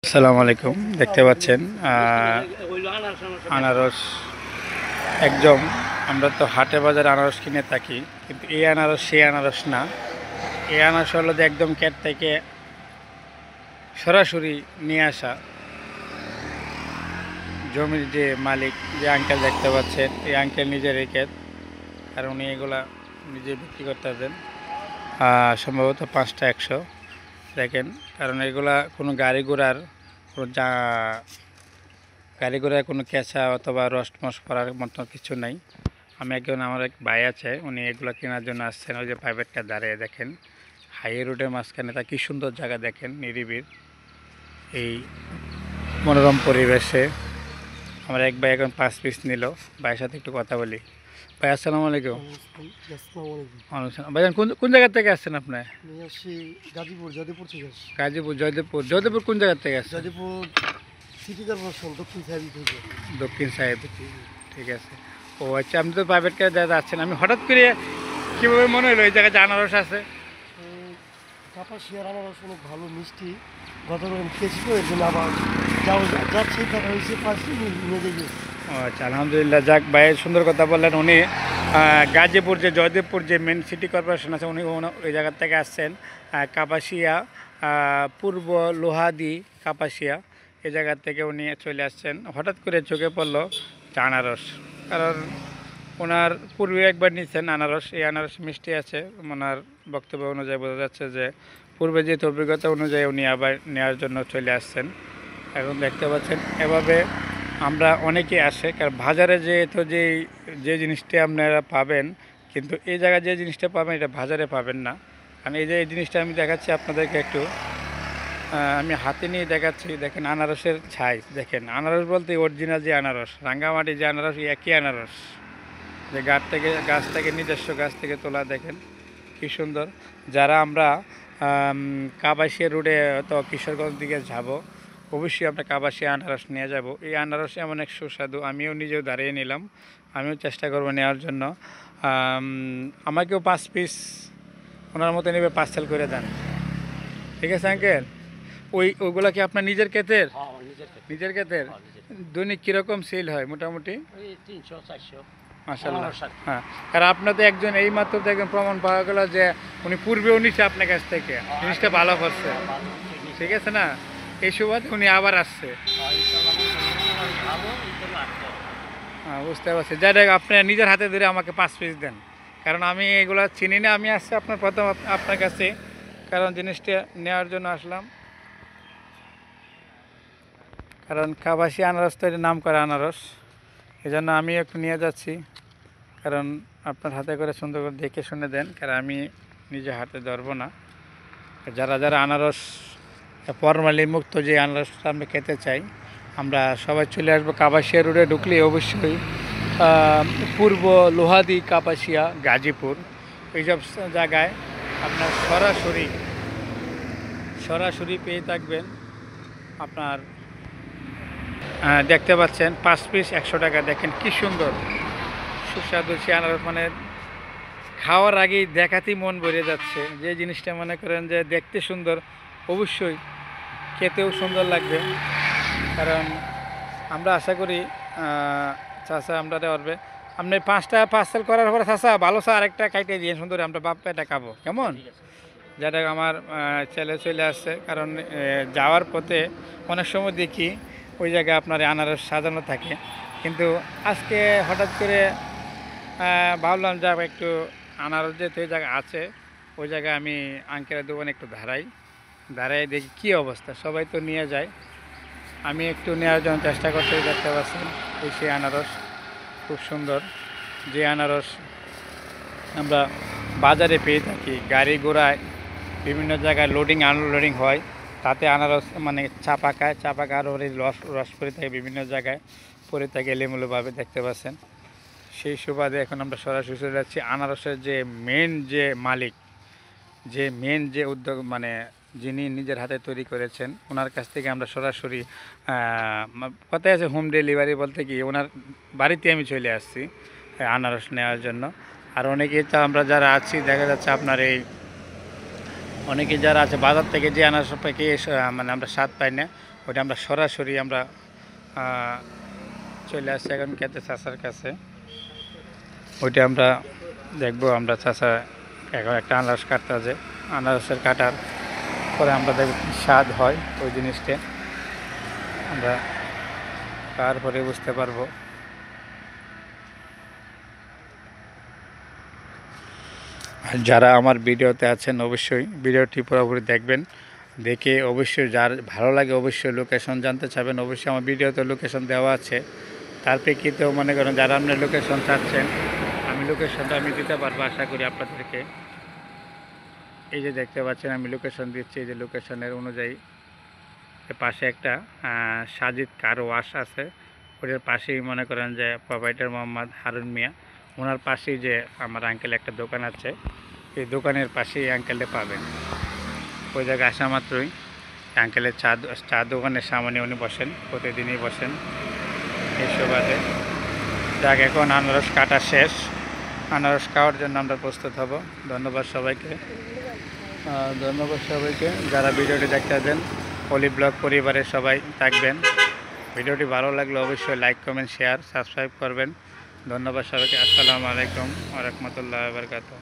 আসসালামু আলাইকুম। দেখতে পাচ্ছেন আনারস একদম। আমরা তো হাটে বাজারে আনারস কিনে থাকি, কিন্তু এই আনারস সেই আনারস না। এই আনারস হলো যে একদম ক্ষেত থেকে সরাসরি নিয়ে আসা। জমির যে মালিক, যে আঙ্কেল দেখতে পাচ্ছেন, এই আঙ্কেল নিজের এই ক্ষেত, আর উনি এগুলা নিজে বিক্রি করতেছেন। সম্ভবত 5টা 100 দেখেন। কারণ এগুলা কোনো গাড়ি ঘোড়ার কোনো গাড়ি ঘোড়ায় কোনো কেঁচা অথবা রস মস করার মতো কিছু নাই। আমার এক ভাই আছে, উনি এগুলো কেনার জন্য আসছেন। ওই যে প্রাইভেটটা দাঁড়িয়ে দেখেন, হাই রোডের মাঝখানে, তা কি সুন্দর জায়গা দেখেন, নিরিবিড় এই মনোরম পরিবেশে। আমার এক ভাই এখন 5 পিস নিল। ভাইয়ের সাথে একটু কথা বলি। ভাই আসসালামু আলাইকুম। ভাইজান, কোন কোন জায়গা থেকে আসছেন আপনি? গাজীপুর জয়দেবপুর থেকে আসছি। গাজীপুর জয়দেবপুর। জয়দেবপুর কোন জায়গা থেকে আসছেন? জয়দেবপুর সিটি কর্পোরেশন দক্ষিণ সাইড থেকে। দক্ষিণ সাহেব, ঠিক আছে। ও আচ্ছা, আপনি তো প্রাইভেট কারে যাচ্ছেন। আমি হঠাৎ করে কীভাবে মনে হলো এই জায়গায় যে আনারস আছে? কাপাসিয়ার আনারস অনেক ভালো মিষ্টি, গতবার খেয়েছি তো, এর জন্য আবার যাচ্ছি, দেখা হয়েছে পাশে নিয়ে গেছি। ও আচ্ছা, আলহামদুলিল্লাহ। যাক, ভাইয়ের সুন্দর কথা বললেন। উনি গাজীপুর যে জয়দেবপুর যে মেন সিটি কর্পোরেশন আছে, উনি ওই জায়গার থেকে আসছেন। কাপাসিয়া, পূর্ব লোহাদি কাপাসিয়া, এই জায়গার থেকে উনি চলে আসছেন। হঠাৎ করে চোখে পড়লো যে আনারস। কারণ ওনার পূর্বে একবার নিচ্ছেন আনারস। এই আনারস মিষ্টি আছে। ওনার বক্তব্য অনুযায়ী বোঝা যাচ্ছে যে পূর্বে যেহেতু অভিজ্ঞতা অনুযায়ী উনি আবার নেওয়ার জন্য চলে আসছেন। এখন দেখতে পাচ্ছেন এভাবে আমরা অনেকে আসে, কারণ বাজারে যেহেতু যে জিনিসটা আপনারা পাবেন, কিন্তু এই জায়গায় যে জিনিসটা পাবেন এটা বাজারে পাবেন না। কারণ এই যে এই জিনিসটা আমি দেখাচ্ছি আপনাদেরকে একটু, আমি হাতে নিয়ে দেখাচ্ছি। দেখেন আনারসের সাইজ দেখেন। আনারস বলতে অরিজিনাল যে আনারস, রাঙ্গামাটি যে আনারস, একই আনারস, যে গাছ থেকে নিজস্ব গাছ থেকে তোলা। দেখেন কি সুন্দর। যারা আমরা কাপাসিয়া রোডে তো কিশোরগঞ্জ দিকে যাব, অবশ্যই আমরা কাপাসিয়া আনারস নিয়ে যাব। এই আনারস এমন এক সুস্বাদু, আমিও নিজেও দাঁড়িয়ে নিলাম, আমিও চেষ্টা করব নেওয়ার জন্য। আমাকেও 5 পিস ওনার মতো নেবে পার্সেল করে দেন, ঠিক আছে আঙ্কেল? ওইগুলা কি আপনার নিজের ক্ষেতের? নিজের ক্ষেতের। দৈনিক কীরকম সেল হয় মোটামুটি? 300-400। মাশাআল্লাহ। হ্যাঁ, কারণ আপনার তো একজন, এই মাত্র তো একজন প্রমাণ পাওয়া গেল যে উনি পূর্বেও নিচ্ছে আপনার কাছ থেকে, জিনিসটা ভালো করছে, ঠিক আছে না? এই সুবাদে উনি আবার আসছে। হ্যাঁ, বুঝতে পারছি। যাই হোক, আপনি নিজের হাতে ধরে আমাকে 5 পিস দেন, কারণ আমি এগুলো চিনি না। আমি আসছি আপনার প্রথম আপনার কাছে, কারণ জিনিসটা নেওয়ার জন্য আসলাম। কারণ কাপাসিয়া আনারস তো এটা নাম করা আনারস, এই জন্য আমি একটু নিয়ে যাচ্ছি। কারণ আপনার হাতে করে সুন্দর করে দেখে শুনে দেন, কারণ আমি নিজে হাতে ধরবো না। যারা যারা আনারস ফরমালিন মুক্ত যে আনারসটা আমরা খেতে চাই, আমরা সবাই চলে আসবো কাপাসিয়া রোডে। ঢুকলে অবশ্যই পূর্ব লোহাদি কাপাসিয়া গাজীপুর এইসব জায়গায় আপনার সরাসরি পেয়ে থাকবেন। আপনার দেখতে পাচ্ছেন 5 পিস 100 টাকা। দেখেন কি সুন্দর সুস্বাদু সে আনারস, মানে খাওয়ার আগেই দেখাতেই মন ভরে যাচ্ছে। যে জিনিসটা মনে করেন যে দেখতে সুন্দর, অবশ্যই খেতেও সুন্দর লাগবে। কারণ আমরা আশা করি চাষা আমরা পারবে। আপনি 5টা পার্সেল করার পরে চাষা ভালো চা আরেকটা খাইতে দিয়ে সুন্দর, আমরা বাপ পেটা খাবো, কেমন? যেটা আমার ছেলে চলে আসছে। কারণ যাওয়ার পথে অনেক সময় দেখি ওই জায়গায় আপনার আনারস সাজানো থাকে, কিন্তু আজকে হঠাৎ করে ভাবলাম যা একটু আনারস যেহেতু ওই জায়গায় আছে, ওই জায়গায় আমি আঙ্কেলের দোকানে একটু দাঁড়াই দেখি কী অবস্থা। সবাই তো নিয়ে যায়, আমি একটু নেওয়ার জন্য চেষ্টা করতে। দেখতে পাচ্ছেন এই সেই আনারস, খুব সুন্দর। যে আনারস আমরা বাজারে পেয়ে থাকি, গাড়ি ঘোড়ায় বিভিন্ন জায়গায় লোডিং আনলোডিং হয়, তাতে আনারস মানে চাপা খায় ওর রস পরে থাকে, বিভিন্ন জায়গায় পরে থাকে এলোমেলোভাবে, দেখতে পাচ্ছেন। সেই সুবাদে এখন আমরা সরাসরি চলে যাচ্ছি আনারসের যে মেন যে মালিক, যে মেন যে উদ্যোগ, মানে যিনি নিজের হাতে তৈরি করেছেন, ওনার কাছ থেকে আমরা সরাসরি কথায় আছে হোম ডেলিভারি বলতে কি, ওনার বাড়িতে আমি চলে আসছি আনারস নেওয়ার জন্য। আর অনেকেই তো আমরা যারা আছি, দেখা যাচ্ছে আপনার এই অনেকে যারা আছে বাজার থেকে যে আনারস পেকে মানে আমরা স্বাদ পাই না, ওইটা আমরা সরাসরি আমরা চলে আসছি এখন খেতে চাচার কাছে। ওইটা আমরা দেখবো, আমরা চাচা এখন একটা আনারস কাটতে আছে, আনারসের কাটার পরে আমরা দেখব কী স্বাদ হয় ওই জিনিসটা, আমরা তারপরে বুঝতে পারবো। আর যারা আমার ভিডিওতে আছেন অবশ্যই ভিডিওটি পুরোপুরি দেখবেন, দেখে অবশ্যই যার ভালো লাগে অবশ্যই লোকেশন জানতে চাবেন, অবশ্যই আমার ভিডিওতে লোকেশন দেওয়া আছে। তার প্রেক্ষিতেও মনে করেন যারা আপনার লোকেশন চাচ্ছেন আমি লোকেশনটা আমি দিতে পারবো আশা করি আপনাদেরকে। এই যে দেখতে পাচ্ছেন আমি লোকেশন দিচ্ছি, এই যে লোকেশনের অনুযায়ী পাশে একটা সাজিদ কার ওয়াশ আছে, ওটার পাশেই মনে করেন যে প্রোভাইডার মোহাম্মদ হারুন মিয়া, ওনার পাশেই যে আমার আঙ্কেল একটা দোকান আছে, এই দোকানের পাশেই আঙ্কেলটা পাবেন। ওই জায়গায় আসা মাত্রই আঙ্কেলের চা দোকানের সামনে উনি বসেন, প্রতিদিনই বসেন এই সুবাদে। যাক এখন আনারস কাটা শেষ, আনারস খাওয়ার জন্য আমরা প্রস্তুত হব। ধন্যবাদ সবাইকে, যারা ভিডিওটি দেখতে দেন। অলি ব্লগ পরিবারের সবাই থাকবেন। ভিডিওটি ভালো লাগলে অবশ্যই লাইক কমেন্ট শেয়ার সাবস্ক্রাইব করবেন। ধন্যবাদ সবাইকে। আসসালামু আলাইকুম ওয়া রাহমাতুল্লাহি ওয়া বারাকাতুহু।